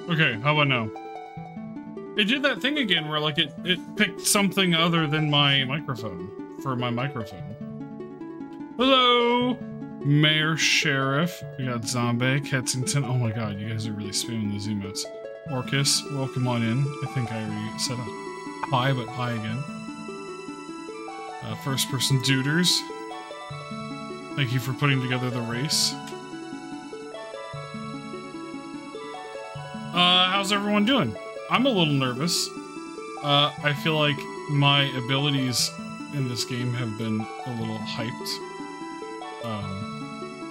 Okay, how about now? It did that thing again where like it picked something other than my microphone for my microphone. Hello, Mayor Sheriff. We got Zombie, Kensington. Oh my god, you guys are really spamming those emotes. Orcus, welcome on in. I think I already said hi, but hi again. FirstPersonDuders. Thank you for putting together the race. How's everyone doing? I'm a little nervous. I feel like my abilities in this game have been a little hyped.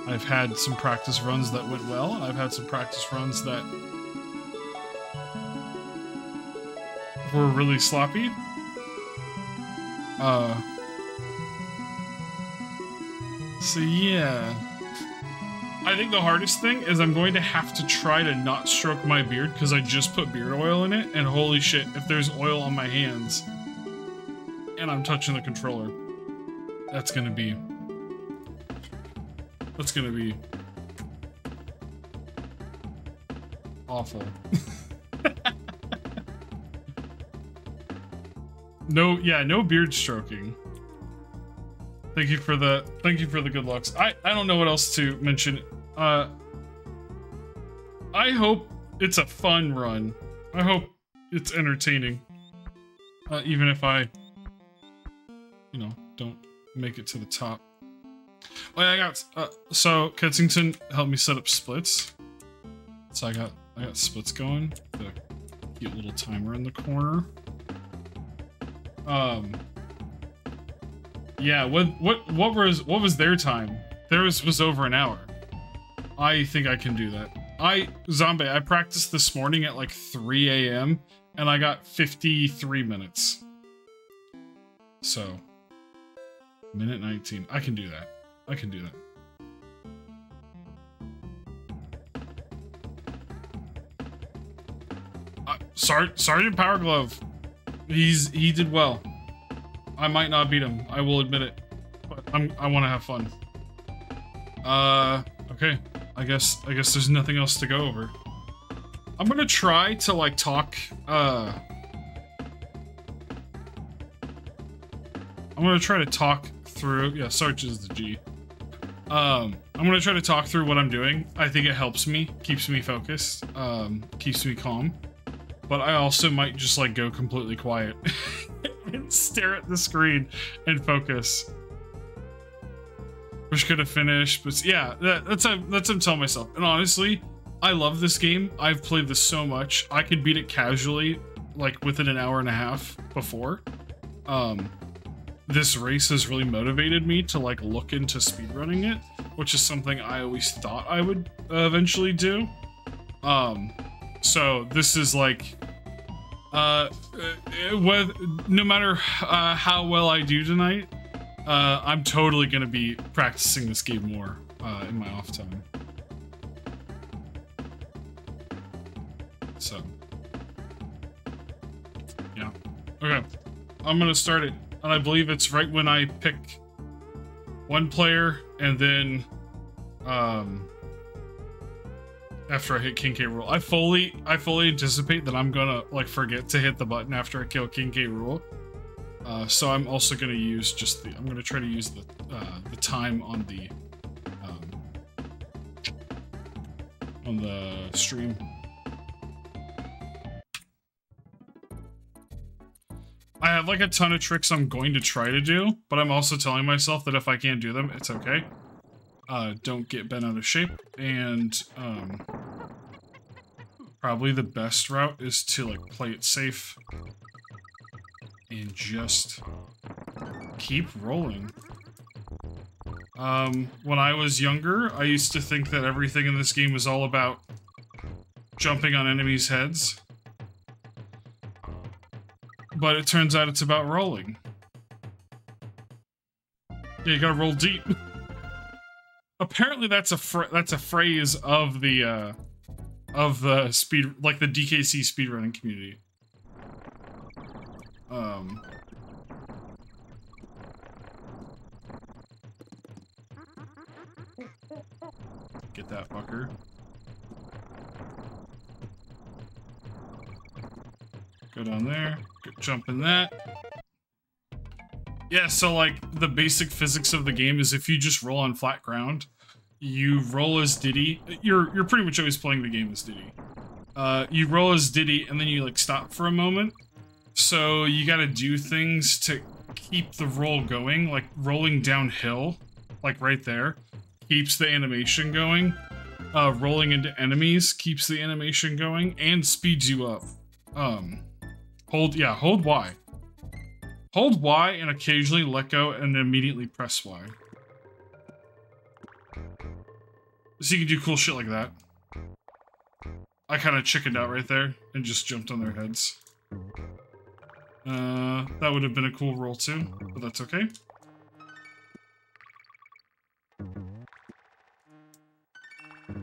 I've had some practice runs that went well. I've had some practice runs that were really sloppy. So yeah. I think the hardest thing is I'm going to have to try to not stroke my beard because I just put beard oil in it, and holy shit, if there's oil on my hands and I'm touching the controller, that's gonna be awful. No beard stroking. Thank you for the good looks. I don't know what else to mention. I hope it's a fun run. I hope it's entertaining. Even if I, you know, don't make it to the top. Oh yeah, I got so Kensington helped me set up splits. So I got splits going. The cute little timer in the corner. Yeah, what was their time? Theirs was over an hour. I think I can do that. Zombie, I practiced this morning at like 3 a.m. and I got 53 minutes. So, minute 19. I can do that. I can do that. Sergeant Power Glove. He did well. I might not beat him, I will admit it, but I want to have fun. Okay, I guess there's nothing else to go over. I'm gonna try to like talk. I'm gonna try to talk through. Yeah, Sarge is the G. I'm gonna try to talk through what I'm doing. I think it helps me, keeps me focused, keeps me calm. But I also might just like go completely quiet. And stare at the screen and focus. Wish could have finished, but yeah, that's what I'm telling myself. And honestly, I love this game. I've played this so much. I could beat it casually, like within an hour and a half before. This race has really motivated me to like look into speedrunning it, which is something I always thought I would eventually do. So this is like, no matter how well I do tonight, I'm totally gonna be practicing this game more in my off time. So, yeah. Okay, I'm gonna start it, and I believe it's right when I pick one player, and then after I hit King K. Rool. I fully anticipate that I'm gonna like forget to hit the button after I kill King K. Rool. So I'm also gonna use just I'm gonna try to use the time on the stream. I have like a ton of tricks I'm going to try to do, but I'm also telling myself that if I can't do them, it's okay. Don't get bent out of shape, and probably the best route is to like play it safe and just keep rolling. When I was younger, I used to think that everything in this game was all about jumping on enemies' heads, but it turns out it's about rolling. Yeah, you gotta roll deep. Apparently that's a phrase of the speed, like the DKC speedrunning community. Get that fucker. Go down there. Jump in that. Yeah, so like the basic physics of the game is if you just roll on flat ground, you roll as Diddy. You're pretty much always playing the game as Diddy. You roll as Diddy and then you like stop for a moment. So you gotta do things to keep the roll going, like rolling downhill, like right there, keeps the animation going. Rolling into enemies keeps the animation going and speeds you up. Hold Y. Hold Y and occasionally let go and immediately press Y. So you can do cool shit like that. I kind of chickened out right there and just jumped on their heads. That would have been a cool roll too, but that's okay.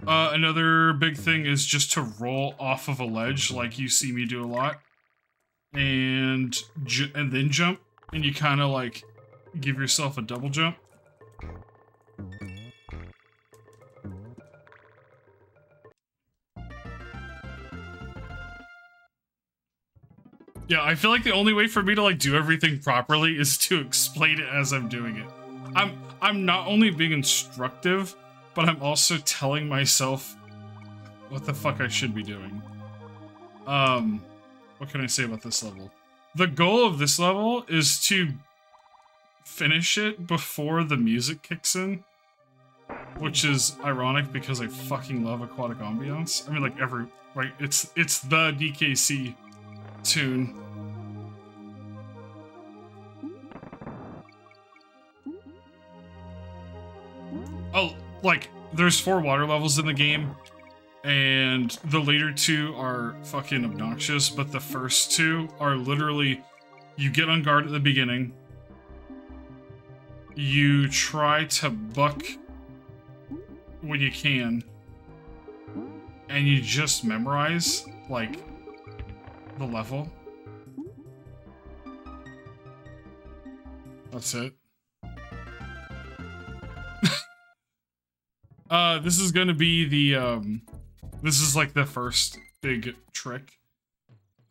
Another big thing is just to roll off of a ledge like you see me do a lot. And then jump, and you kind of like give yourself a double jump. Yeah, I feel like the only way for me to like do everything properly is to explain it as I'm doing it. I'm not only being instructive, but I'm also telling myself what the fuck I should be doing. What can I say about this level? The goal of this level is to finish it before the music kicks in, which is ironic because I fucking love aquatic ambiance. I mean, like it's the DKC tune. Oh, like there's 4 water levels in the game. And the later 2 are fucking obnoxious, but the first 2 are literally, you get on guard at the beginning, you try to buck when you can, and you just memorize, like, the level. That's it. This is gonna be the, this is like the first big trick.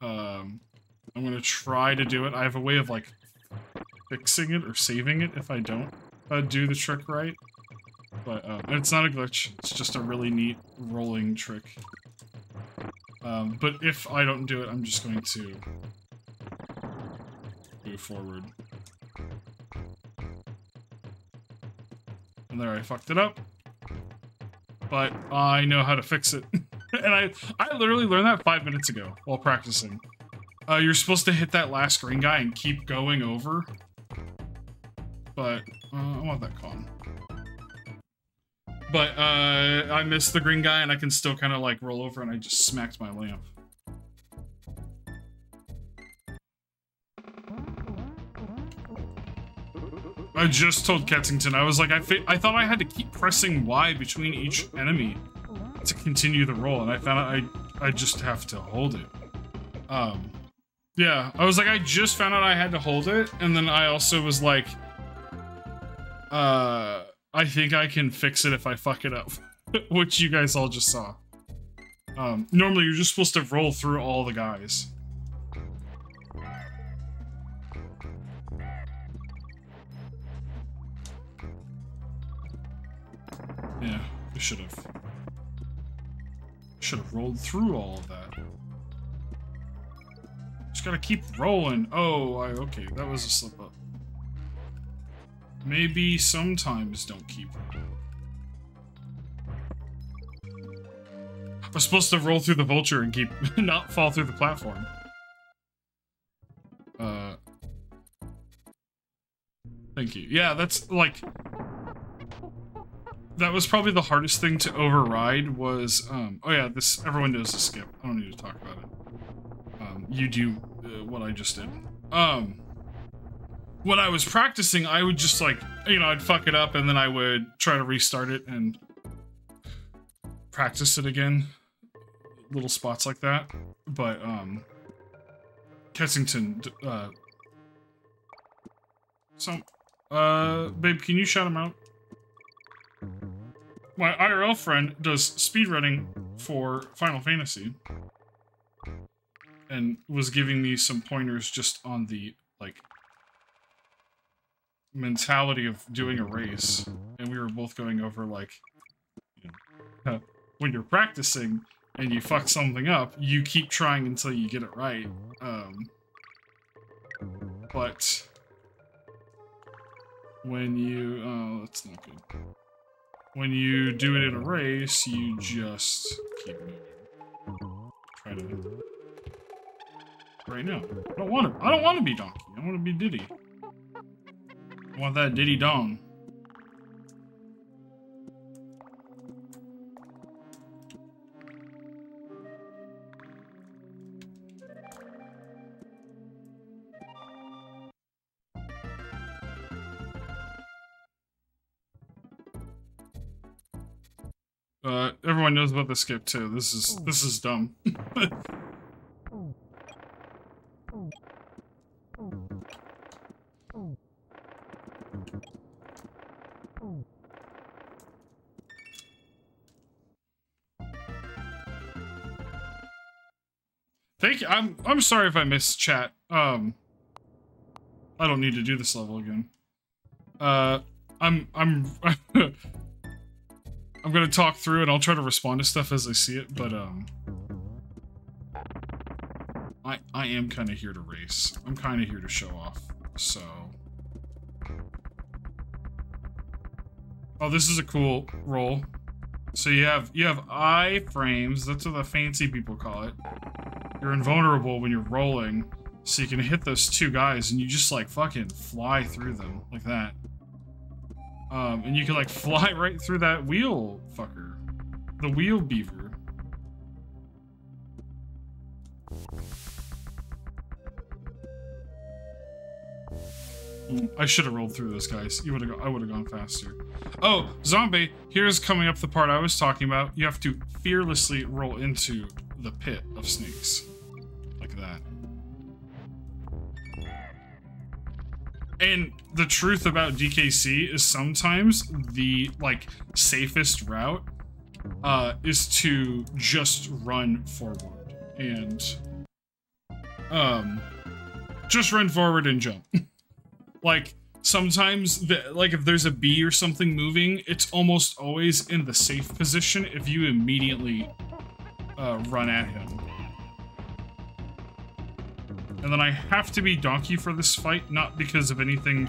I'm gonna try to do it. I have a way of like fixing it or saving it if I don't do the trick right. But it's not a glitch. It's just a really neat rolling trick. But if I don't do it, I'm just going to move forward. And there, I fucked it up. But I know how to fix it. And I literally learned that 5 minutes ago while practicing. You're supposed to hit that last green guy and keep going over. But, I want that con. But, I missed the green guy and I can still kind of like roll over and I just smacked my lamp. I just told Ketsington, I was like, I thought I had to keep pressing Y between each enemy to continue the roll, and I found out I just have to hold it. Yeah, I was like, I just found out I had to hold it, and then I also was like, I think I can fix it if I fuck it up, which you guys all just saw. Normally you're just supposed to roll through all the guys. Yeah, I should have rolled through all of that. Just gotta keep rolling. Oh, okay, that was a slip up. Maybe sometimes don't keep. I was supposed to roll through the vulture and keep not fall through the platform. Thank you. Yeah, that's like. That was probably the hardest thing to override was, oh yeah, everyone knows the skip. I don't need to talk about it. You do what I just did. When I was practicing, I would just like, you know, I'd fuck it up and then I would try to restart it and practice it again. Little spots like that. But, Kensington, babe, can you shout him out? My IRL friend does speedrunning for Final Fantasy. and was giving me some pointers just on the, like, mentality of doing a race. And we were both going over, like, you know, when you're practicing and you fuck something up, you keep trying until you get it right. But when you, oh, that's not good. When you do it in a race, you just keep moving. Try to. Right now, I don't want to be Donkey. I want to be Diddy. I want that Diddy Dong. Everyone knows about the skip too. This is dumb. Thank you. I'm sorry if I missed chat. I don't need to do this level again. I'm I'm gonna talk through and I'll try to respond to stuff as I see it, but I am kind of here to race. I'm kind of here to show off. So, oh, this is a cool roll. So you have I-frames. That's what the fancy people call it. You're invulnerable when you're rolling, so you can hit those two guys and you just like fucking fly through them like that. And you can like fly right through that wheel fucker. The wheel beaver. I should have rolled through those guys. I would have gone faster. Oh, zombie, here's coming up the part I was talking about. You have to fearlessly roll into the pit of snakes. Like that. And the truth about DKC is sometimes the, like, safest route is to just run forward. And, just run forward and jump. Like, sometimes, like, if there's a bee or something moving, it's almost always in the safe position if you immediately run at him. And then I have to be Donkey for this fight, not because of anything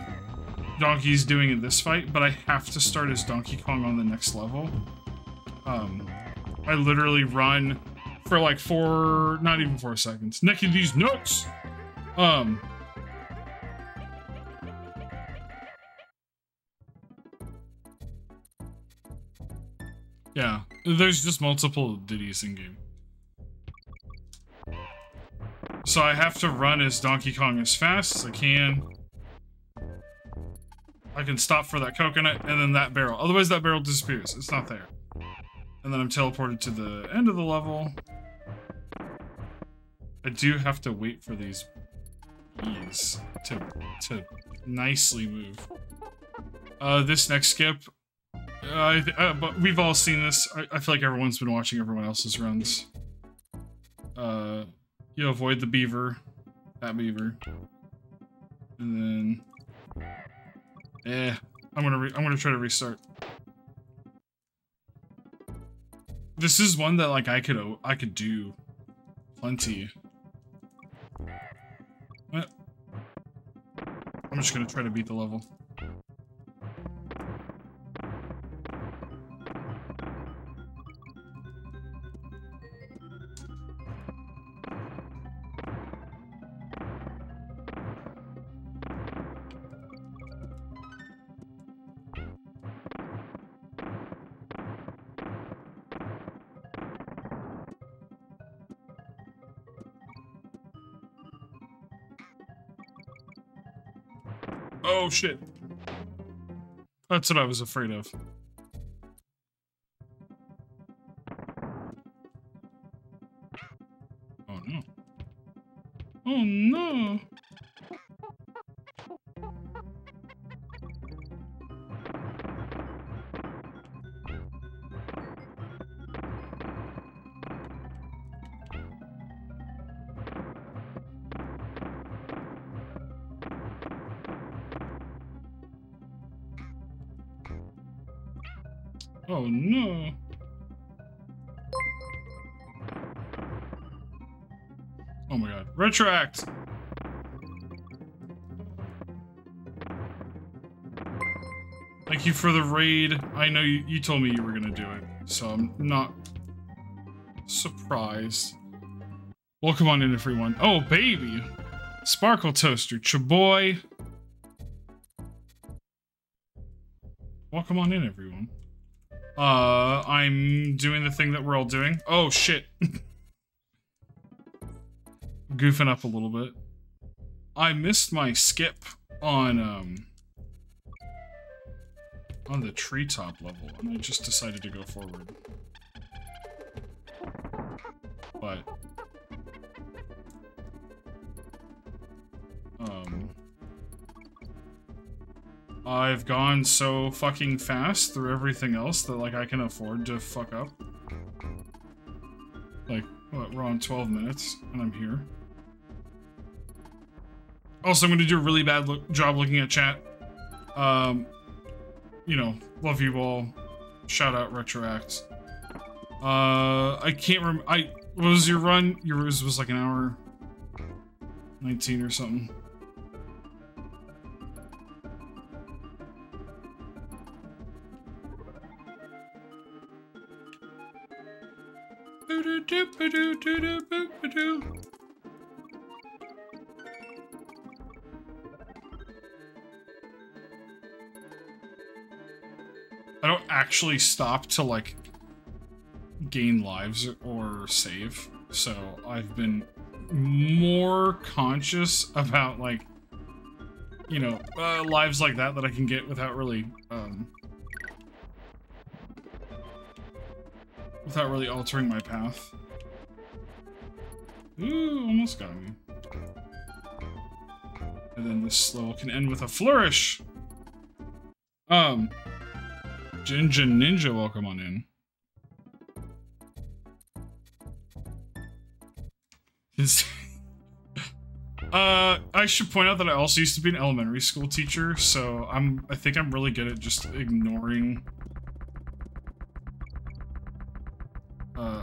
Donkey's doing in this fight, but I have to start as Donkey Kong on the next level. I literally run for like not even 4 seconds. Neck of these nuts! Yeah, there's just multiple Diddies in game. So I have to run as Donkey Kong as fast as I can. I can stop for that coconut and then that barrel. Otherwise that barrel disappears. It's not there. And then I'm teleported to the end of the level. I do have to wait for these bees to nicely move. This next skip, but we've all seen this. I feel like everyone's been watching everyone else's runs. You avoid the beaver, that beaver, and then, I'm gonna try to restart. This is one that like I could do plenty. What? I'm just gonna try to beat the level. Oh shit. That's what I was afraid of. Oh no. Oh no. Oh no. Oh my god. Retroact! Thank you for the raid. I know you told me you were gonna do it, so I'm not surprised. Welcome on in, everyone. Oh, baby! Sparkle Toaster, chaboy. Welcome on in, everyone. I'm doing the thing that we're all doing. Oh, shit. Goofing up a little bit. I missed my skip on the treetop level, and I just decided to go forward. But I've gone so fucking fast through everything else that, like, I can afford to fuck up. Like, what, we're on 12 minutes, and I'm here. Also, I'm gonna do a really bad job looking at chat. You know, love you all. Shout out Retroact. I can't remember. What was your run? Yours was like an hour 19 or something. I don't actually stop to, like, gain lives or save, so I've been more conscious about, like, you know, lives like that I can get without really altering my path. Ooh, almost got me. And then this level can end with a flourish. Jinja Ninja, welcome on in. I should point out that I also used to be an elementary school teacher, so I think I'm really good at just ignoring,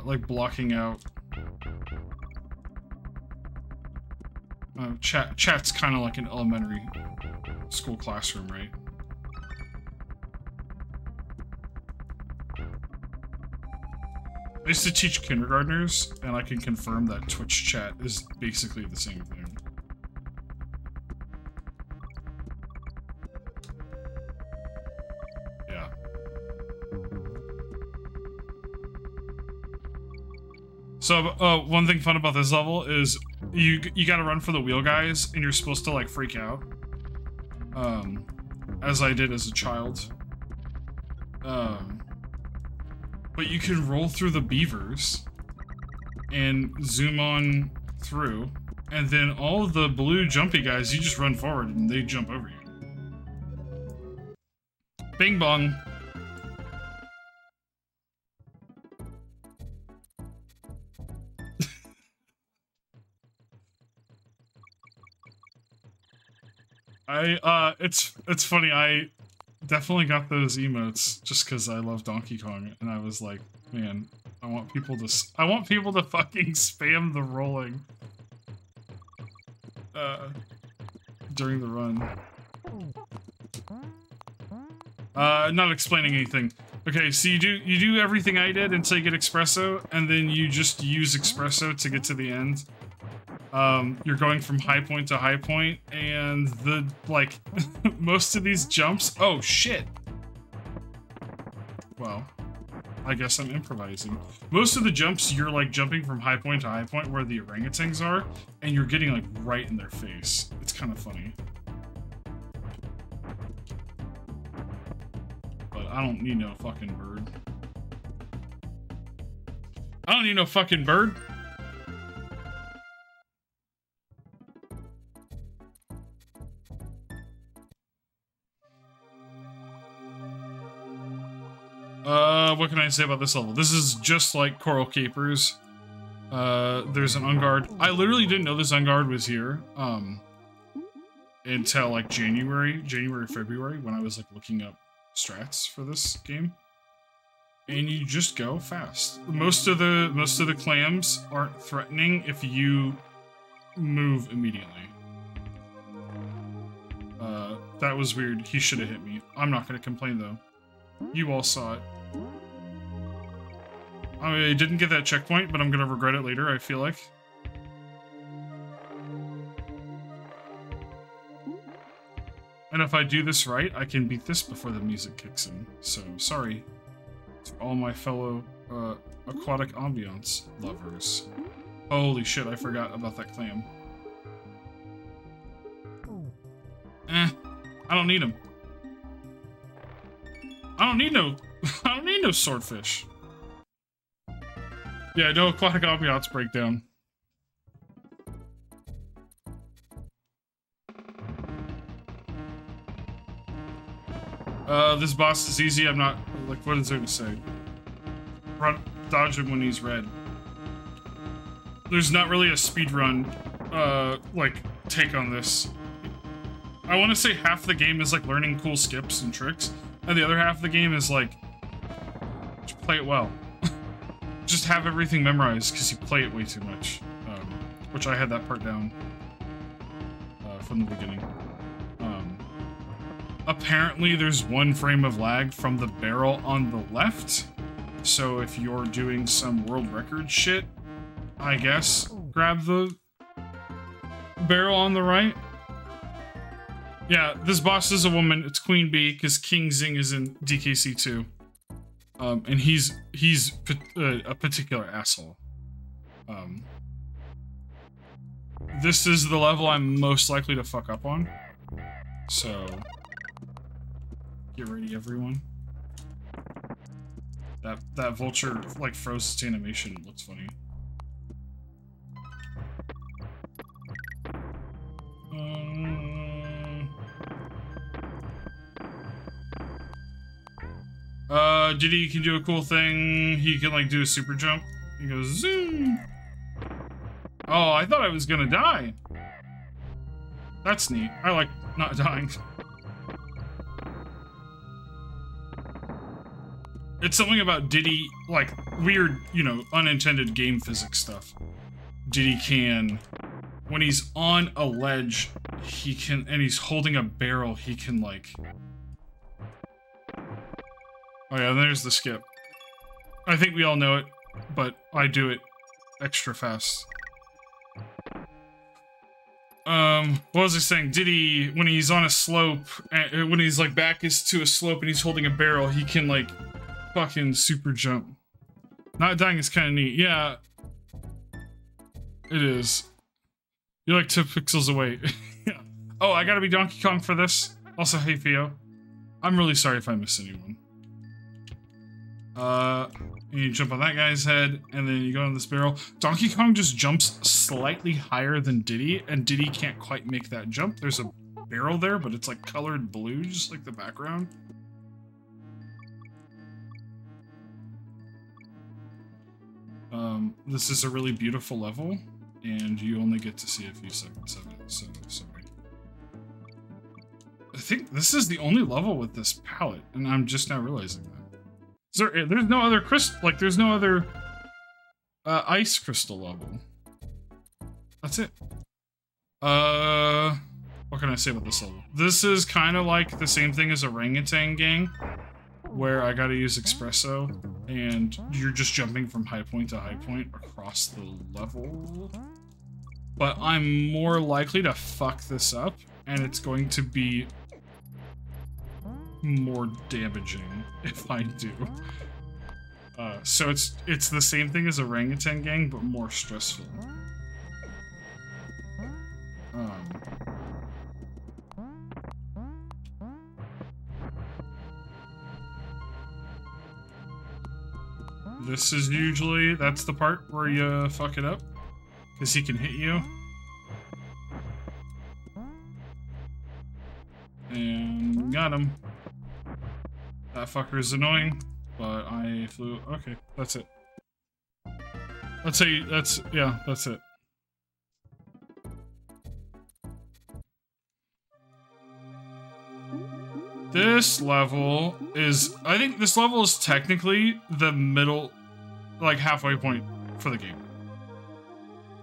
like, blocking out. Chat's kind of like an elementary school classroom, right? I used to teach kindergartners, and I can confirm that Twitch chat is basically the same thing. Yeah. So, one thing fun about this level is you gotta run for the wheel guys, and you're supposed to, like, freak out. As I did as a child. But you can roll through the beavers and zoom on through, and then all of the blue jumpy guys, you just run forward and they jump over you. Bing bong. It's funny, I definitely got those emotes just because I love Donkey Kong, and I was like, man, I want people to fucking spam the rolling during the run. Not explaining anything. Okay, so you do everything I did until you get espresso, and then you just use espresso to get to the end. You're going from high point to high point, and the, like, most of these jumps... Oh, shit! Well, I guess I'm improvising. Most of the jumps, you're, like, jumping from high point to high point where the orangutans are, and you're getting, like, right in their face. It's kind of funny. But I don't need no fucking bird. I don't need no fucking bird! What can I say about this level? This is just like Coral Capers. There's an Unguard. I literally didn't know this Unguard was here, until, like, January, February, when I was, like, looking up strats for this game. and you just go fast. Most of the clams aren't threatening if you move immediately. That was weird. He should have hit me. I'm not going to complain though. You all saw it. I didn't get that checkpoint, but I'm going to regret it later, I feel like. And if I do this right, I can beat this before the music kicks in. So, sorry to all my fellow aquatic ambiance lovers. Holy shit, I forgot about that clam. I don't need him. I don't need no swordfish. Yeah, no aquatic ambiance breakdown. This boss is easy. I'm not, like, what is there to say? Dodge him when he's red. There's not really a speedrun, like, take on this. I want to say half the game is, like, learning cool skips and tricks, and the other half of the game is, like, just play it well. Just have everything memorized, because you play it way too much. Which I had that part down from the beginning. Apparently, there's 1 frame of lag from the barrel on the left, so if you're doing some world record shit, I guess, grab the barrel on the right. Yeah, this boss is a woman. It's Queen Bee, because King Zing is in DKC 2. And he's a particular asshole. This is the level I'm most likely to fuck up on. So, get ready, everyone. That vulture, like, froze its animation. It looks funny. Diddy can do a cool thing. He can, like, do a super jump. He goes, zoom! Oh, I thought I was gonna die. That's neat. I like not dying. It's something about Diddy, like, weird, you know, unintended game physics stuff. Diddy can, when he's on a ledge, he can, and he's holding a barrel, he can, like... Oh yeah, there's the skip. I think we all know it, but I do it extra fast. What was I saying? Diddy, when he's on a slope, when he's, like, back is to a slope and he's holding a barrel, he can, like, fucking super jump. Not dying is kind of neat. Yeah. It is. You're like 2 pixels away. Yeah. Oh, I gotta be Donkey Kong for this. Also, hey, Theo. I'm really sorry if I miss anyone. You jump on that guy's head, and then you go on this barrel. Donkey Kong just jumps slightly higher than Diddy, and Diddy can't quite make that jump. There's a barrel there, but it's, like, colored blue, just like the background. This is a really beautiful level, and you only get to see a few seconds of it, so sorry. I think this is the only level with this palette, and I'm just now realizing that. There's no other crystal, like, there's no other ice crystal level. That's it. What can I say about this level? This is kind of like the same thing as Orangutan Gang, where I gotta use Espresso, and you're just jumping from high point to high point across the level. But I'm more likely to fuck this up, and it's going to be more damaging if I do. So it's the same thing as Orangutan Gang, but more stressful. This is usually, that's the part where you fuck it up, because he can hit you. And got him. That fucker is annoying, but I flew. Okay, that's it. Let's say that's, yeah, that's it. This level is, I think this level is technically the middle, like halfway point for the game.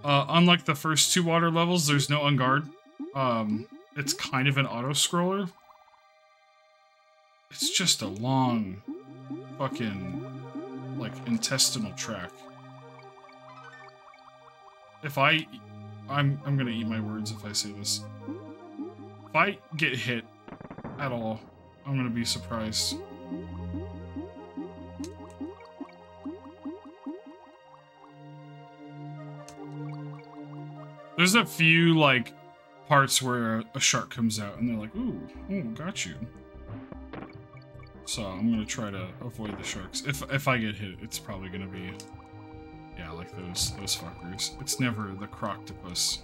Unlike the first 2 water levels, there's no unguard. It's kind of an auto-scroller. It's just a long fucking, like, intestinal track. If I'm gonna eat my words if I say this. If I get hit at all, I'm gonna be surprised. There's a few, like, parts where a shark comes out and they're like, ooh, got you. So I'm gonna try to avoid the sharks. If I get hit, it's probably gonna be, yeah, like those fuckers. It's never the croctopus.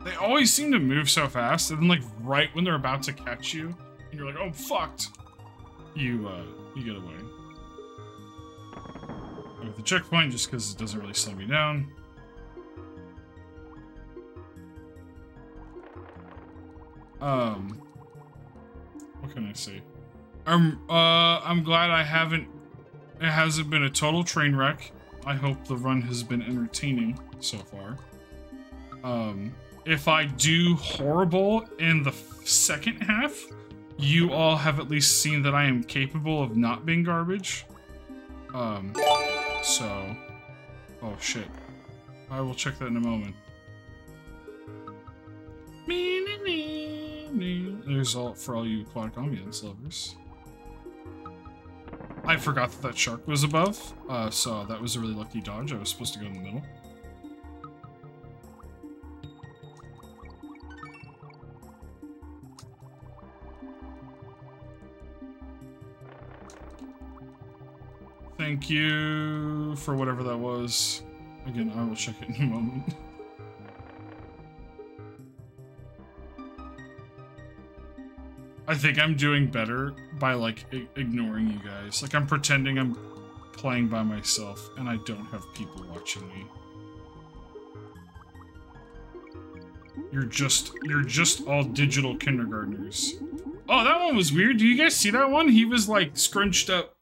They always seem to move so fast, and then, like, right when they're about to catch you, and you're like, oh, fucked! You get away. With the checkpoint, just because it doesn't really slow me down. What can I say? I'm glad it hasn't been a total train wreck. I hope the run has been entertaining so far. If I do horrible in the second half, you all have at least seen that I am capable of not being garbage. So... Oh, shit. I will check that in a moment. There's all for all you aquatic ambience lovers. I forgot that shark was above, so that was a really lucky dodge. I was supposed to go in the middle. Thank you for whatever that was. Again, I will check it in a moment. I think I'm doing better by, like, ignoring you guys. Like, I'm pretending I'm playing by myself and I don't have people watching me. You're just all digital kindergartners. Oh, that one was weird. Do you guys see that one? He was, like, scrunched up.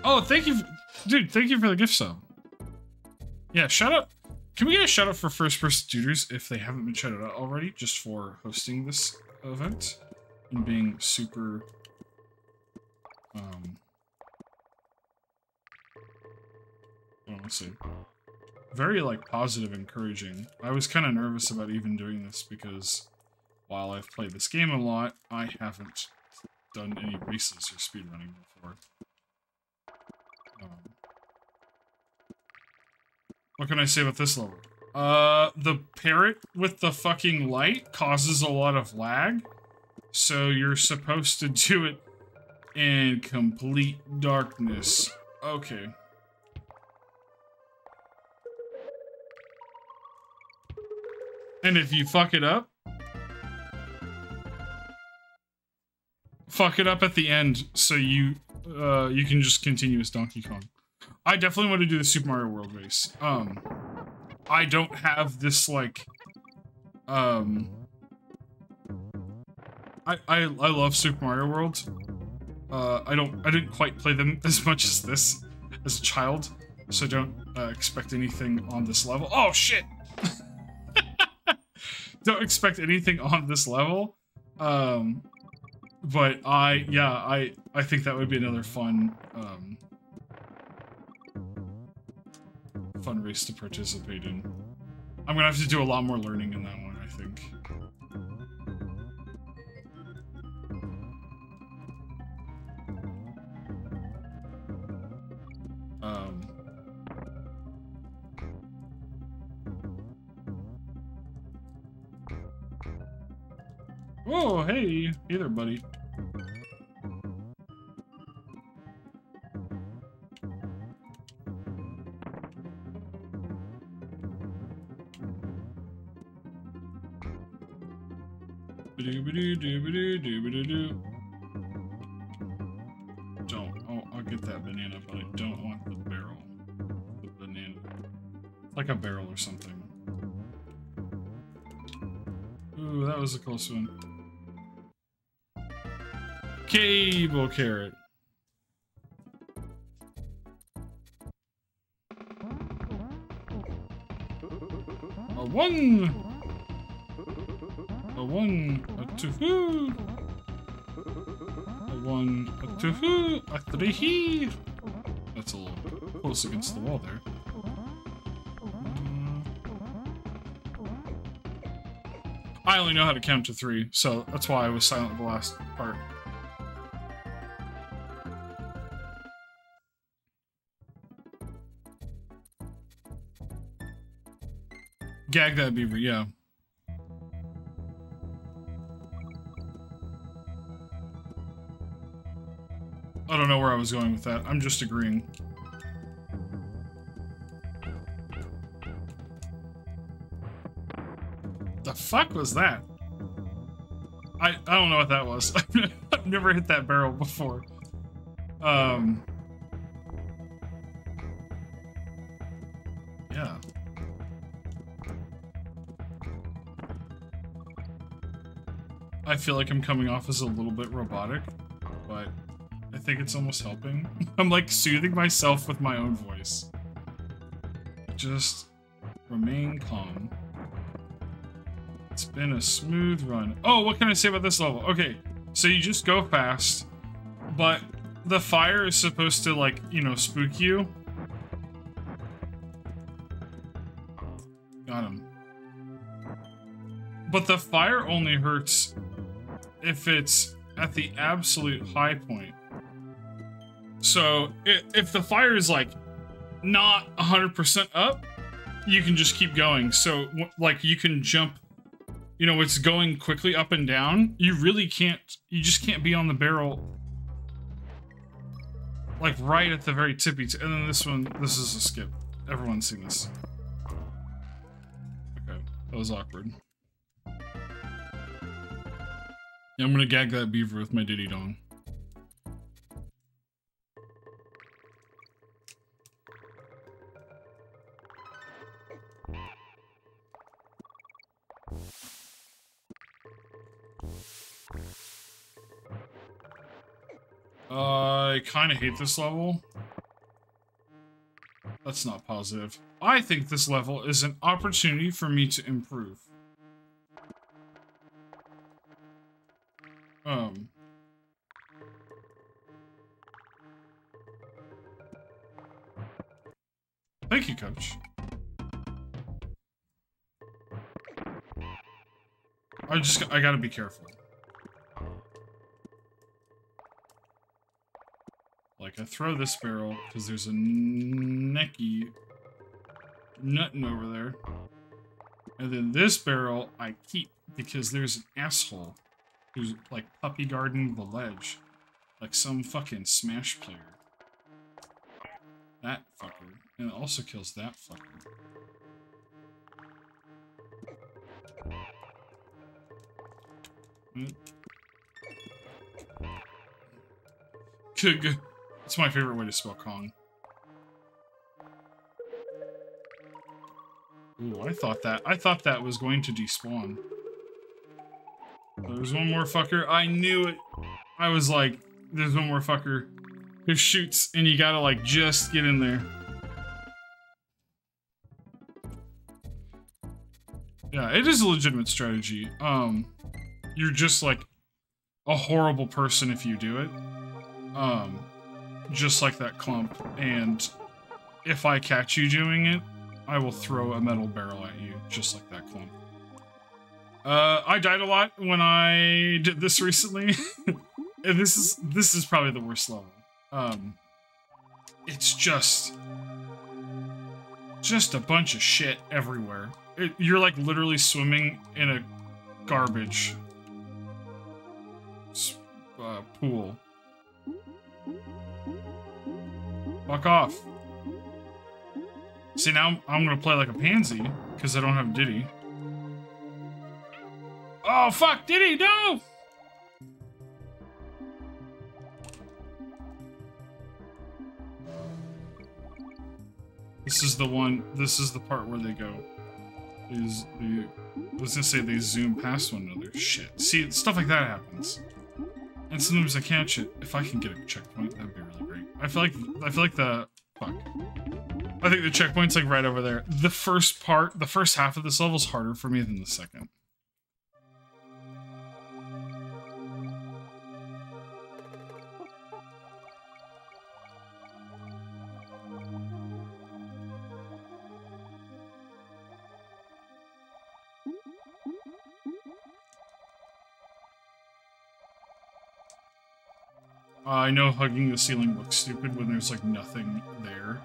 Oh, thank you. Dude, thank you for the gift sub. Yeah, shout out. Can we get a shout out for FirstPersonDuders if they haven't been shouted out already, just for hosting this event and being super let's see, very, like, positive, encouraging. I was kind of nervous about even doing this because while I've played this game a lot, I haven't done any races or speedrunning before. What can I say about this level? The parrot with the fucking light causes a lot of lag, so you're supposed to do it in complete darkness. Okay. And if you fuck it up at the end, so you can just continue as Donkey Kong. I definitely want to do the Super Mario World race. I don't have this, like, I love Super Mario World. I didn't quite play them as much as this as a child, so don't expect anything on this level. Oh shit! Don't expect anything on this level. But I think that would be another fun fun race to participate in. I'm gonna have to do a lot more learning in that one, I think. Oh, hey there, buddy. I'll get that banana, but I don't want the barrel. The banana. Like a barrel or something. Ooh, that was a close one. Cable carrot. A 1. A 1. A 2. A 1. A 2. A 3. That's a little close against the wall there. I only know how to count to 3, so that's why I was silent the last part. Gag that beaver, yeah. I don't know where I was going with that. I'm just agreeing. The fuck was that? I don't know what that was. I've never hit that barrel before. Yeah. I feel like I'm coming off as a little bit robotic, but I think it's almost helping. I'm like soothing myself with my own voice. Just remain calm. It's been a smooth run. Oh, what can I say about this level? Okay, so you just go fast, but the fire is supposed to, like, you know, spook you. Got him. But the fire only hurts if it's at the absolute high point. So if the fire is like not 100% up, you can just keep going. So like you can jump, you know, it's going quickly up and down. You really can't, you just can't be on the barrel like right at the very tippy and then this one, this is a skip. Everyone's seen this. Okay, that was awkward. Yeah, I'm gonna gag that beaver with my diddy dong. I kind of hate this level. That's not positive. I think this level is an opportunity for me to improve. Thank you, Coach. I gotta be careful. Like, I throw this barrel because there's a necky nutting over there. And then this barrel I keep because there's an asshole who's, like, puppy guarding the ledge. Like some fucking Smash player. That fucker. And it also kills that fucker. Kug. That's my favorite way to spell Kong. Ooh, I thought that was going to despawn. There's one more fucker. I knew it. I was like, there's one more fucker who shoots and you gotta like just get in there. Yeah, it is a legitimate strategy. You're just like a horrible person if you do it. Just like that clump. And if I catch you doing it, I will throw a metal barrel at you, just like that clump. I died a lot when I did this recently. And this is probably the worst level. It's just a bunch of shit everywhere. You're like literally swimming in a garbage pool. Fuck off. See, now I'm gonna play like a pansy because I don't have Diddy. Oh fuck, Diddy, no! This is the one. This is the part where they go. I was gonna say they zoom past one another. Shit. See, stuff like that happens. And sometimes I catch it. If I can get a checkpoint, that'd be really great. I feel like the fuck. I think the checkpoint's like right over there. The first half of this level is harder for me than the second. I know hugging the ceiling looks stupid when there's like nothing there.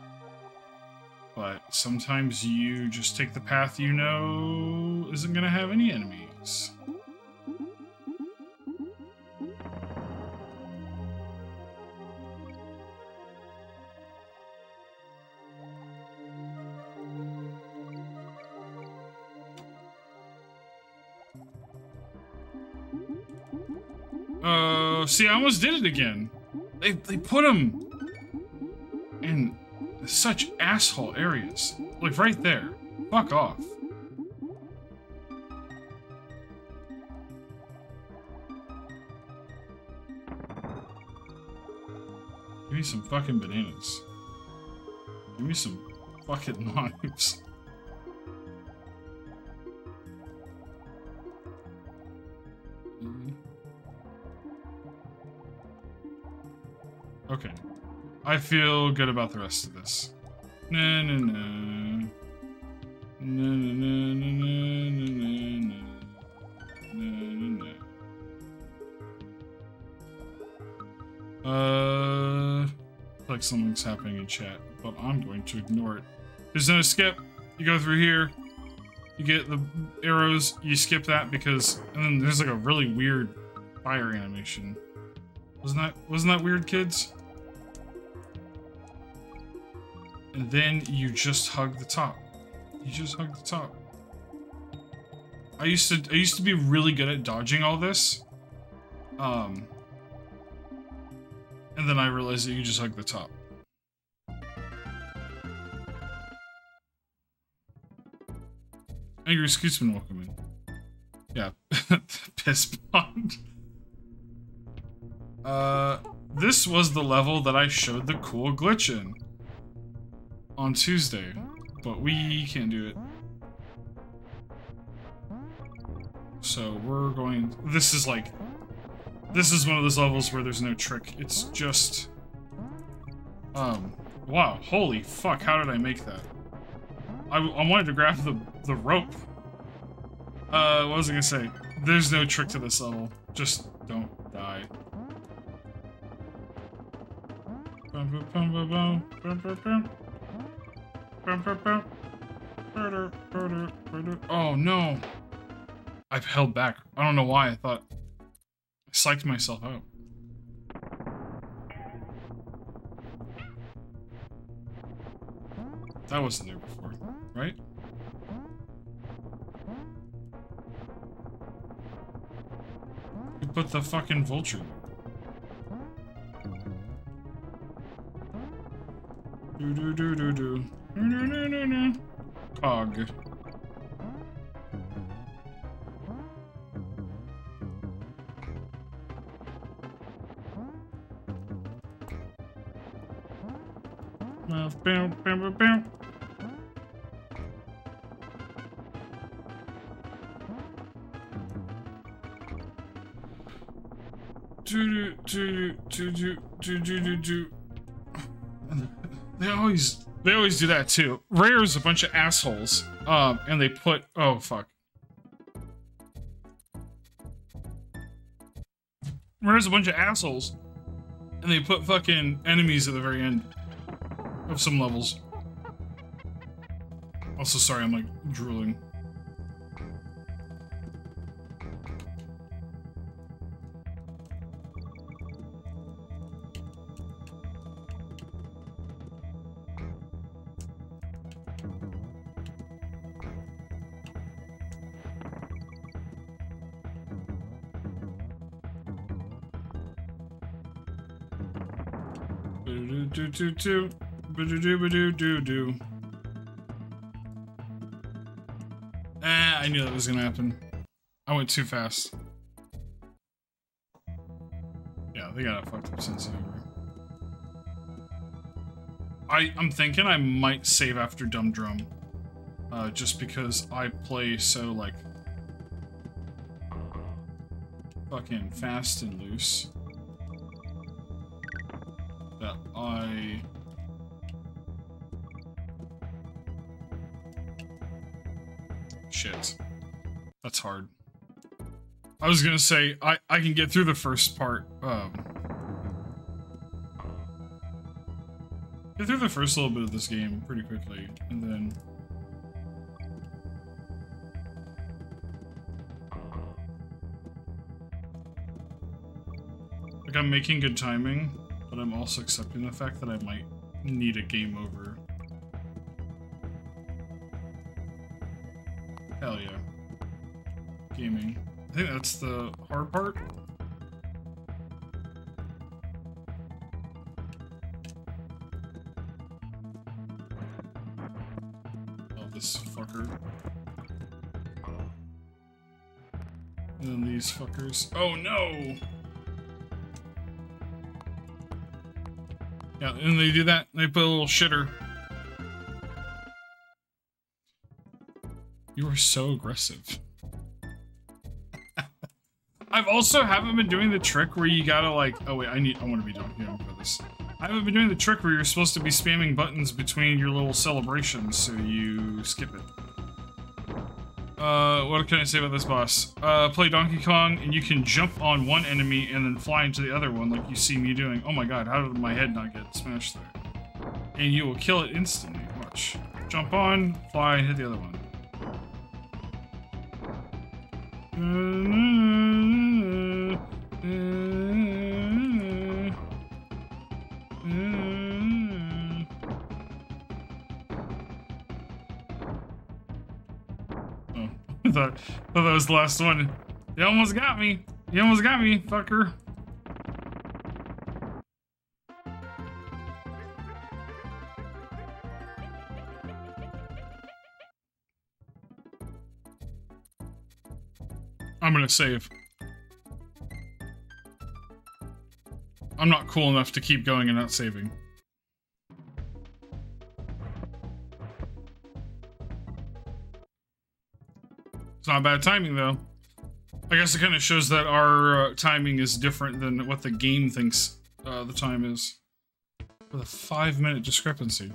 But sometimes you just take the path you know isn't gonna have any enemies. See, I almost did it again. They put them in such asshole areas. Like right there. Fuck off. Give me some fucking bananas. Give me some fucking knives. Okay. I feel good about the rest of this. Na na na. Na na na na na na na na. I feel like something's happening in chat, but I'm going to ignore it. There's no skip. You go through here. You get the arrows. You skip that because, and then there's like a really weird fire animation. Wasn't that weird, kids? And then you just hug the top. You just hug the top. I used to be really good at dodging all this. And then I realized that you just hug the top. Angry Scootsman, welcome in. Yeah, piss pond. This was the level that I showed the cool glitch in on Tuesday, but we can't do it. So we're going. This is one of those levels where there's no trick. It's just, wow, holy fuck! How did I make that? I wanted to grab the rope. What was I gonna say? There's no trick to this level. Just don't die. Oh no! I've held back. I don't know why. I thought I psyched myself out. That wasn't there before, right? You put the fucking vulture there. Do do do do do. No no no no no. Cog. Bam bam bam bam. Do do do do do do do do. They always do that too. Rare's a bunch of assholes. And they put, oh fuck. Rare's a bunch of assholes. And they put fucking enemies at the very end of some levels. Also, sorry, I'm like drooling. I knew that was gonna happen. I went too fast. they got a fucked up sense of humor. I'm thinking I might save after Dumb Drum. Just because I play so, like, fucking fast and loose. That Shit. That's hard. I was gonna say, I can get through the first part, get through the first little bit of this game pretty quickly, and then... Like, I'm making good timing, but I'm also accepting the fact that I might need a game over. Hell yeah. Gaming. I think that's the hard part. Oh, this fucker. And then these fuckers. Oh no! Yeah, and they do that. They put a little shitter. You are so aggressive. I've also haven't been doing the trick where you gotta like, oh wait, I want to be done here for this. I haven't been doing the trick where you're supposed to be spamming buttons between your little celebrations, so you skip it. What can I say about this boss? Play Donkey Kong, and you can jump on one enemy and then fly into the other one like you see me doing. Oh my god, how did my head not get smashed there? And you will kill it instantly. Watch. Jump on, fly, and hit the other one. I thought that was the last one. You almost got me. You almost got me, fucker. I'm gonna save. I'm not cool enough to keep going and not saving. It's not bad timing, though. I guess it kind of shows that our timing is different than what the game thinks the time is. With a 5-minute discrepancy.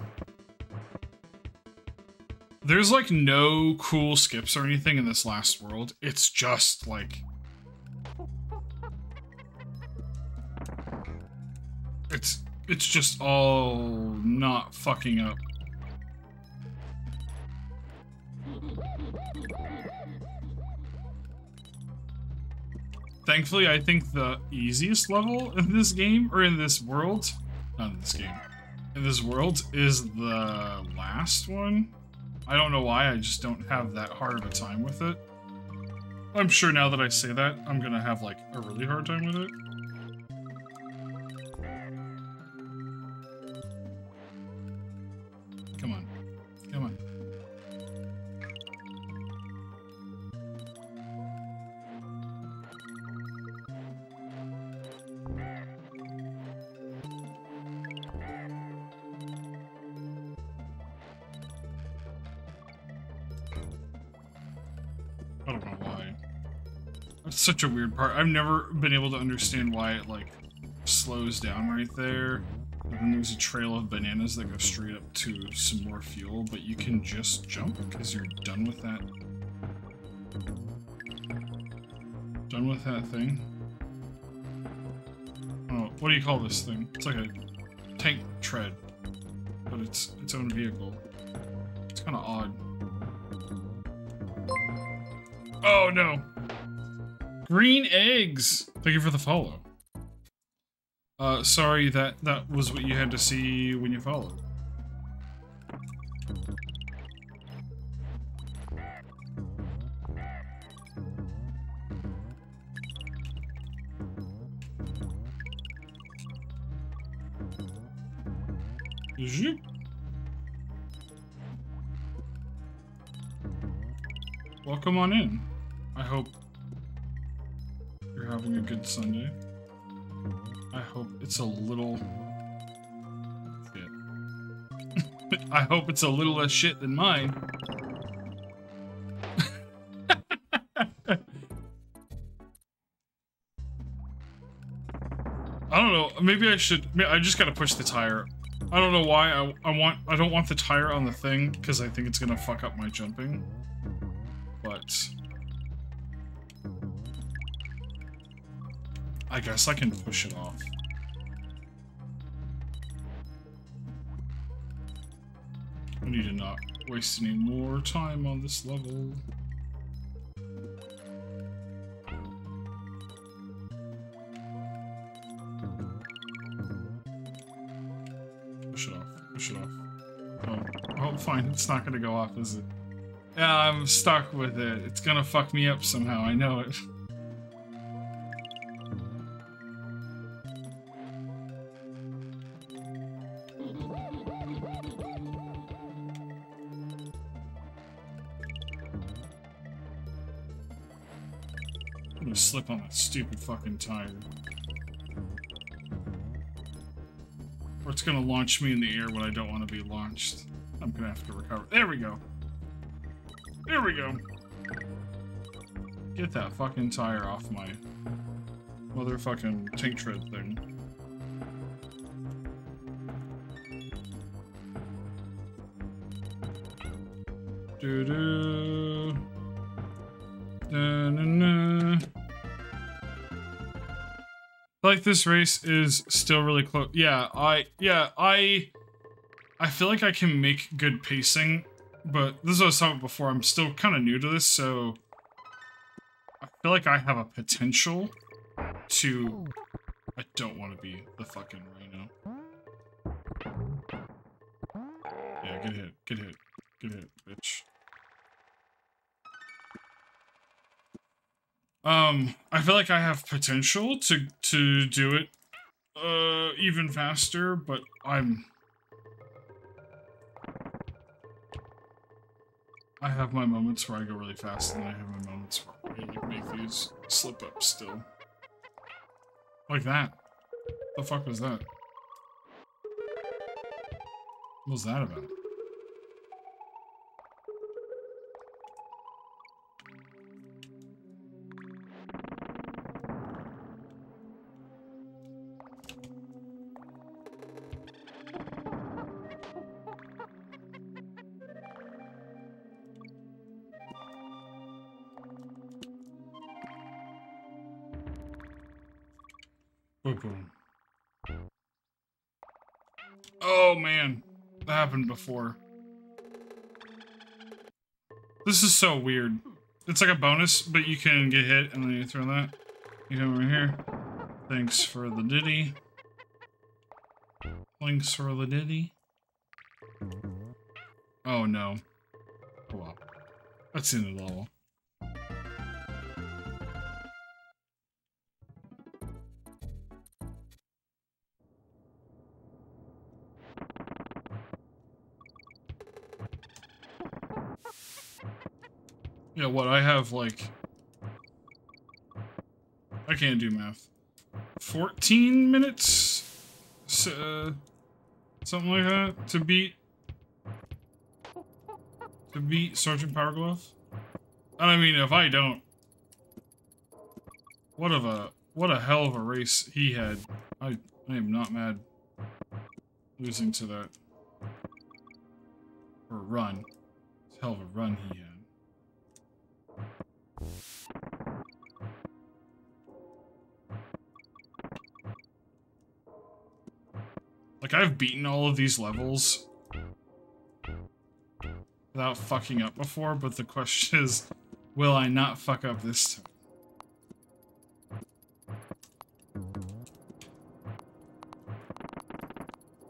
There's, like, no cool skips or anything in this last world. It's just, like... It's just all not fucking up. Thankfully, I think the easiest level in this game, or in this world, not in this game, in this world, is the last one. I don't know why, I just don't have that hard of a time with it. I'm sure now that I say that, I'm gonna have, like, a really hard time with it. Come on. Come on. I don't know why. That's such a weird part. I've never been able to understand why it, like, slows down right there. And then there's a trail of bananas that go straight up to some more fuel, but you can just jump because you're done with that. Done with that thing. Oh, what do you call this thing? It's like a tank tread, but it's its own vehicle. It's kind of odd. Oh no! Green eggs! Thank you for the follow. Sorry that was what you had to see when you followed. Zoop. Welcome on in. I hope you're having a good Sunday. I hope it's a little shit. I hope it's a little less shit than mine. I don't know. Maybe I should. I just gotta push the tire. I don't know why. I don't want the tire on the thing because I think it's gonna fuck up my jumping. But I guess I can push it off. I need to not waste any more time on this level. Push it off. Push it off. Oh, fine. It's not gonna go off, is it? Yeah, I'm stuck with it. It's gonna fuck me up somehow. I know it. I'm gonna slip on that stupid fucking tire. Or it's gonna launch me in the air when I don't want to be launched. I'm gonna have to recover. There we go. There we go. Get that fucking tire off my motherfucking tank tread thing. Doo-doo. Da-na-na. Like this race is still really close. Yeah, I feel like I can make good pacing, but this is what I was talking about before. I'm still kind of new to this, so I feel like I have a potential to. I don't want to be the fucking rhino. Yeah, get hit, bitch. I feel like I have potential to do it even faster, but I have my moments where I go really fast, and I have my moments where I like make these slip ups still. Like that. The fuck was that? What was that about? Boom. Oh man, that happened before. This is so weird. It's like a bonus, but you can get hit and then you throw that. You come over here. Thanks for the ditty. Thanks for the ditty. Oh no. Oh well. That's the end of the level. Yeah, what, I have, like... I can't do math. 14 minutes? Something like that? To beat Sergeant Powerglove? And I mean, if I don't... What a hell of a race he had. I am not mad losing to that. Or run. It's a hell of a run he had. Like, I've beaten all of these levels without fucking up before, but the question is, will I not fuck up this time?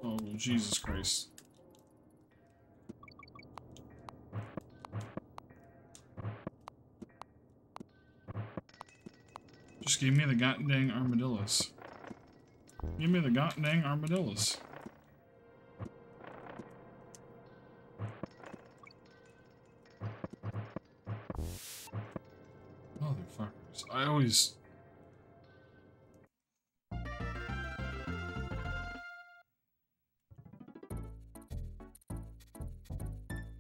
Oh, Jesus Christ. Just give me the goddamn armadillos. Give me the goddamn armadillos. Motherfuckers. I always...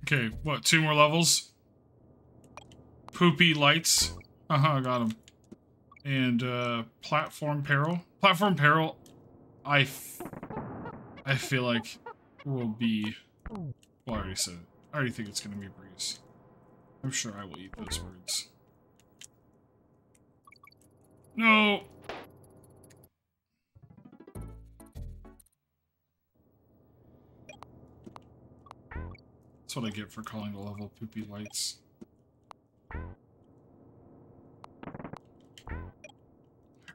Okay, what, 2 more levels? Poopy lights. I got them. And, platform peril. Platform peril, I feel like will be... Well, I already said it. I already think it's gonna be a breeze. I'm sure I will eat those birds. No! That's what I get for calling the level Poopy Lights.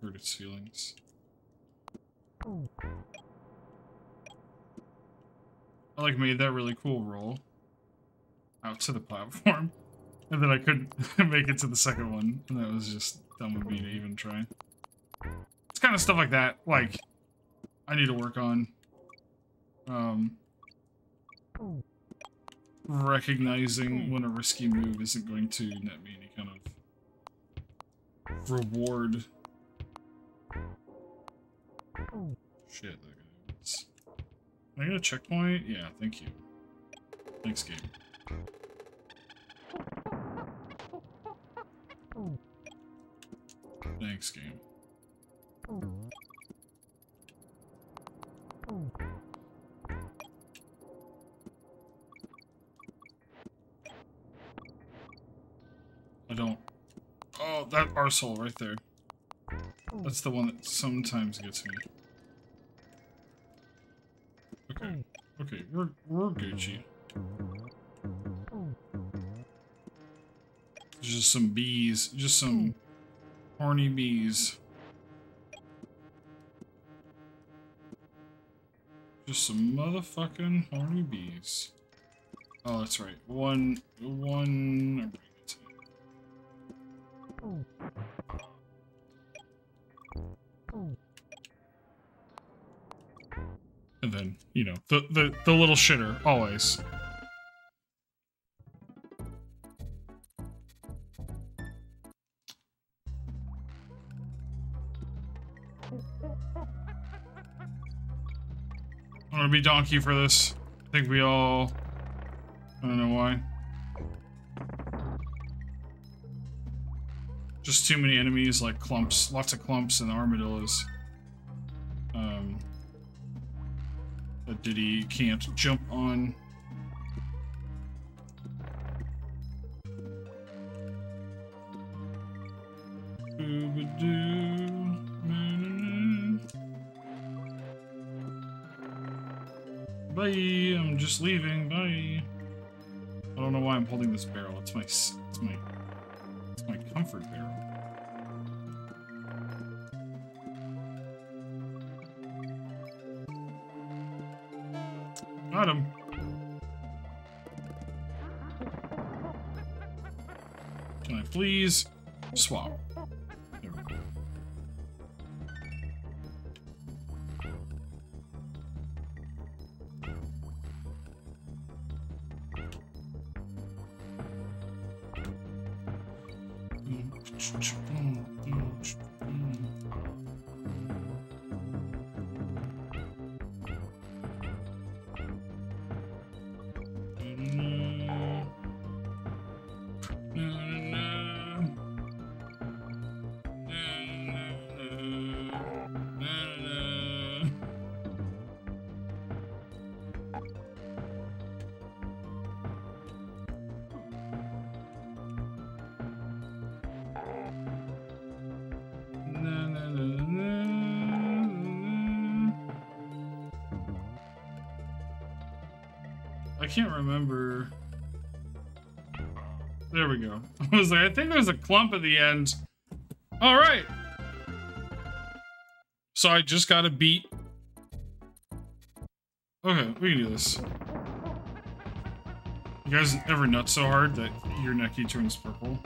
Hurt its feelings. I like made that really cool roll out to the platform, and then I couldn't make it to the second one, and that was just dumb of me to even try. It's kind of stuff like that, like, I need to work on, recognizing when a risky move isn't going to net me any kind of reward. Shit, that guy was... Can I get a checkpoint? Yeah, thank you. Thanks, game. Thanks, game. I don't... Oh, that arsehole right there. That's the one that sometimes gets me. Okay. Okay, we're Gucci. Just some bees. Just some horny bees. Just some motherfucking horny bees. Oh, that's right. One... And then, you know, the little shitter, always. I'm gonna be donkey for this. I think we all... I don't know why. Just too many enemies, like clumps. Lots of clumps and armadillos. That Diddy can't jump on. Bye, I'm just leaving, bye. I don't know why I'm holding this barrel, it's my comfort barrel. Got him. Can I please swap? There we go. I can't remember. There we go. I was like, I think there's a clump at the end. All right. So I just gotta beat. Okay, we can do this. You guys ever nut so hard that your necky turns purple?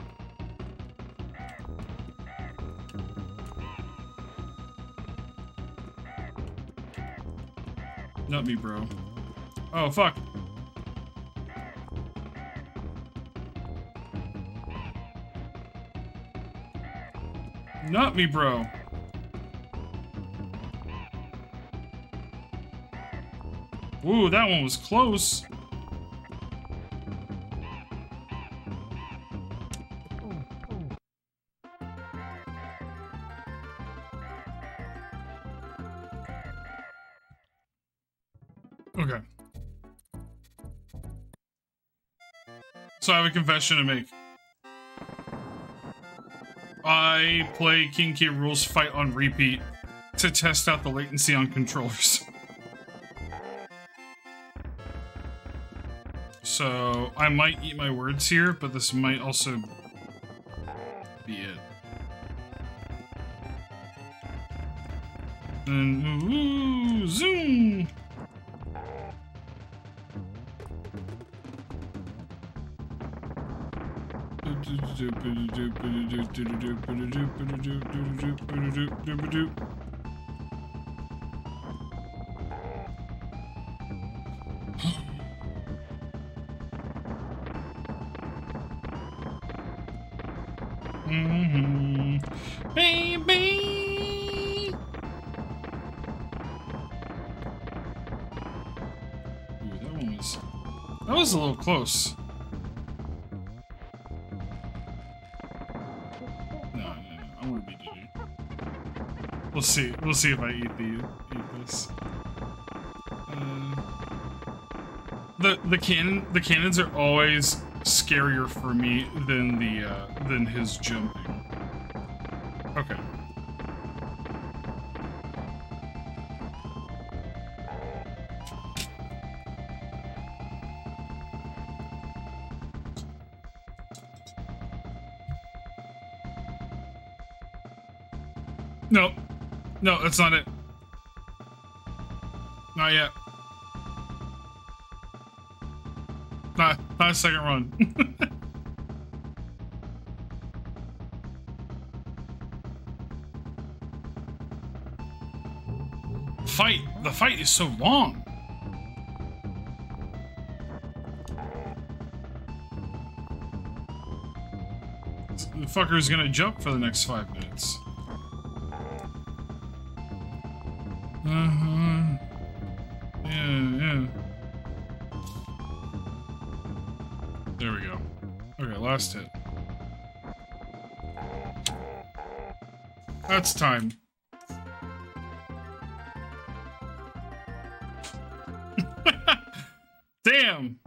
Nut me, bro. Oh, fuck. Nut me, bro. Ooh, that one was close. So I have a confession to make. I play King K. Rool's Fight on repeat to test out the latency on controllers. So I might eat my words here, but this might also be it. And ooh, zoom! Baby! Ooh, that was a little close. No, I want to be Diddy. We'll see if I eat this. The cannons are always scarier for me than his jumping. Okay. No. No, that's not it. Not yet. Not a second run. The fight is so long. The fucker's gonna jump for the next 5 minutes. Yeah. There we go. Okay, last hit. That's time. Damn!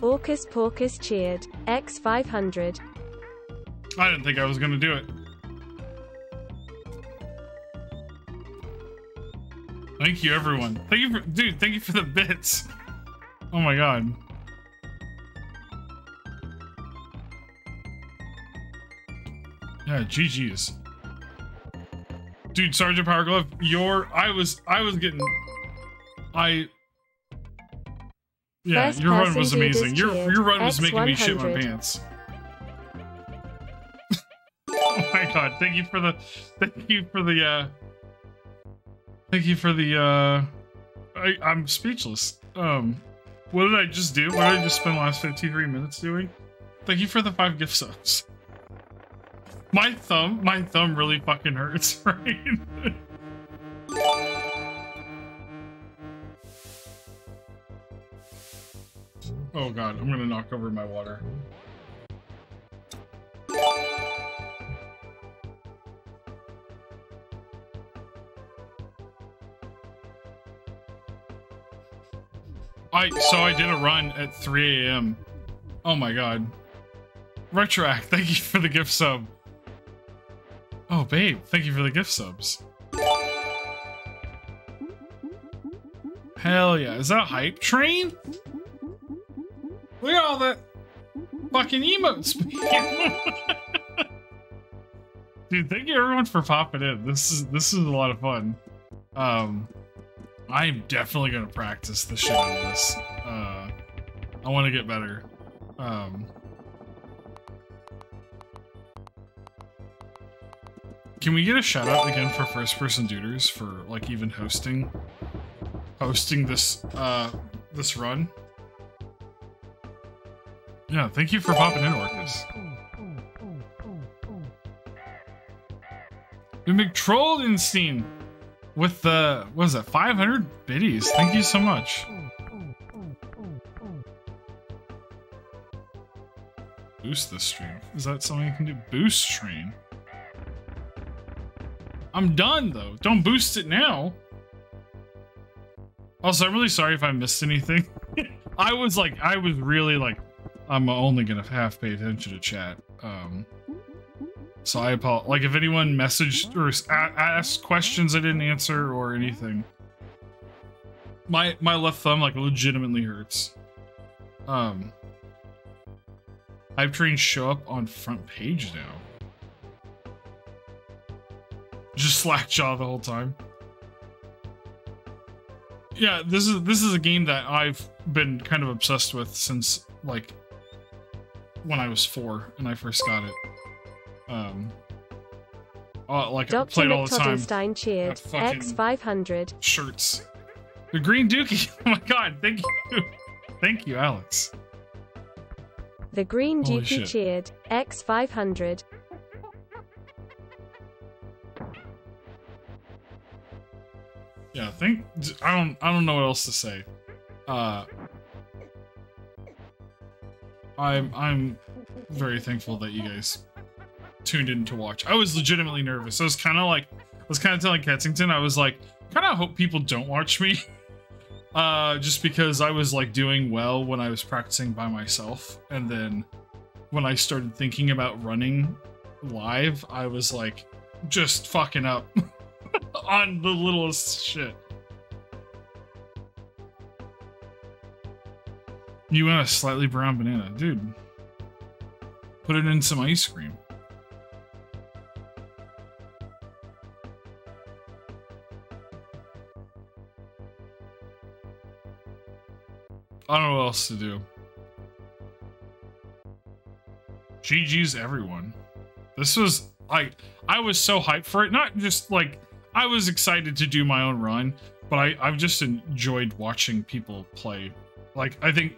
Orcus Porcus cheered. X500. I didn't think I was gonna do it. Thank you, everyone. Thank you for, dude, thank you for the bits. Oh my god. Yeah, GG's. Dude, Sergeant Power Glove, I was getting, yeah, your run was amazing. Your run was making me shit my pants. Oh my god, thank you for the, I'm speechless. What did I just do? What did I just spend the last 53 minutes doing? Thank you for the 5 gift subs. My thumb really fucking hurts, right? Oh god, I'm gonna knock over my water. So I did a run at 3 AM. Oh my god. Retroact, thank you for the gift sub. Oh babe, thank you for the gift subs. Hell yeah, is that Hype Train? Look at all that fucking emotes. Dude, thank you everyone for popping in. This is a lot of fun. I'm definitely gonna practice the shit out of this. I want to get better. Can we get a shout out again for FirstPersonDuders for like even hosting this this run? Yeah, thank you for popping in, Orcus. We McTrollenstein with the, what is that, 500 biddies. Thank you so much. Boost this stream. Is that something you can do? Boost stream? I'm done though. Don't boost it now. Also, I'm really sorry if I missed anything. I was really like, I'm only gonna half pay attention to chat. So I apologize. Like, if anyone messaged or asked questions I didn't answer or anything, my left thumb like legitimately hurts. Hype trains show up on front page now. Just Slackjaw the whole time. Yeah, this is a game that I've been kind of obsessed with since like when I was 4 and I first got it. Like I played all the time. Cheered. X500 shirts. The green dookie. Oh my god! Thank you, thank you, Alex. The green dookie cheered. X500. Yeah, I don't know what else to say. I'm very thankful that you guys tuned in to watch. I was legitimately nervous. I was kind of telling Kensington, I was like, kind of hope people don't watch me. Just because I was like doing well when I was practicing by myself, and then when I started thinking about running live, I was like just fucking up on the littlest shit. You want a slightly brown banana, dude? Put it in some ice cream. I don't know what else to do. GG's everyone. This was like, I was so hyped for it. Not just like, I was excited to do my own run, but I've just enjoyed watching people play. Like, I think,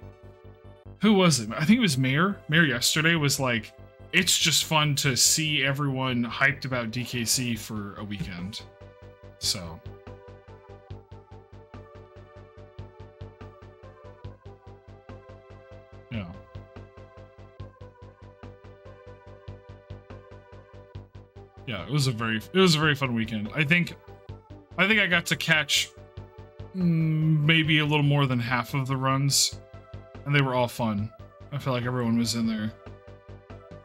who was it? I think it was Mayor. Mayor yesterday was like, it's just fun to see everyone hyped about DKC for a weekend. So. Yeah. Yeah, it was a very fun weekend. I think I got to catch maybe a little more than half of the runs, and they were all fun. I feel like everyone was in there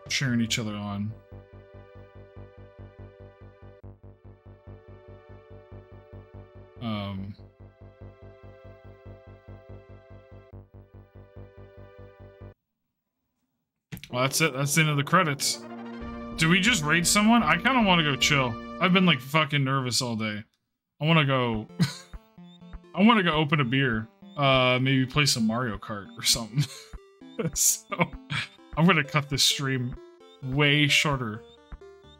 cheering each other on. Well, that's it. That's the end of the credits. Do we just raid someone? I kind of want to go chill. I've been like fucking nervous all day. I want to go... I want to go open a beer. Maybe play some Mario Kart or something. So, I'm going to cut this stream way shorter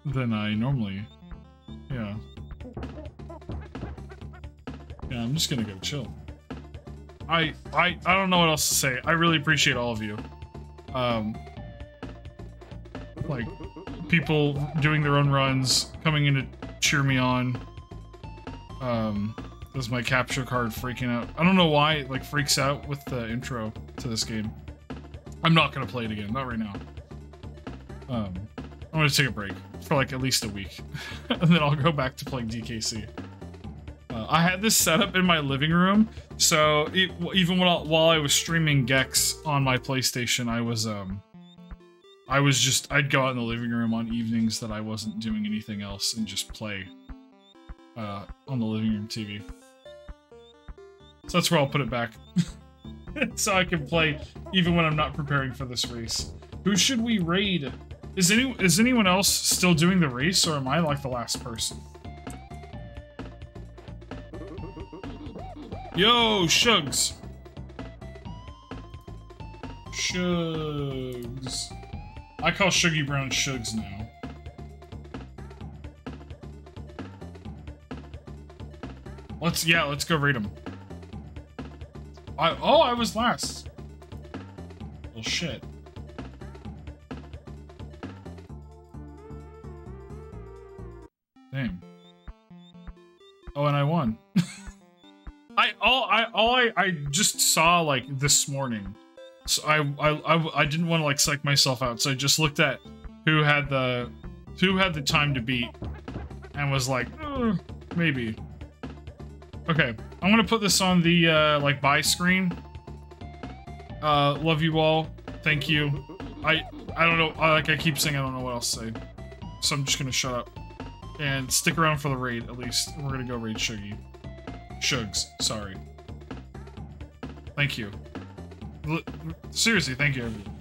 than I normally... Yeah. Yeah, I'm just going to go chill. I don't know what else to say. I really appreciate all of you. Like, people doing their own runs, coming in to cheer me on. There's my capture card freaking out. I don't know why it like freaks out with the intro to this game. I'm not gonna play it again, not right now. I'm gonna take a break for like at least a week, and then I'll go back to playing DKC. I had this set up in my living room, so even while I was streaming Gex on my PlayStation, I'd go out in the living room on evenings that I wasn't doing anything else and just play on the living room TV. So that's where I'll put it back. So I can play even when I'm not preparing for this race. Who should we raid? Is anyone else still doing the race, or am I like the last person? Yo, Shugs! Shugs. I call Shuggy Brown Shugs now. Let's go raid him. I was last. Well, shit. Damn. Oh, and I won. I just saw like this morning. So I didn't want to like psych myself out, so I just looked at who had the time to beat and was like, maybe. Okay, I'm gonna put this on the, like, buy screen. Love you all. Thank you. I don't know, like I keep saying, I don't know what else to say. So I'm just gonna shut up. And stick around for the raid, at least. We're gonna go raid Shuggy. Shugs, sorry. Thank you. Seriously, thank you, everyone.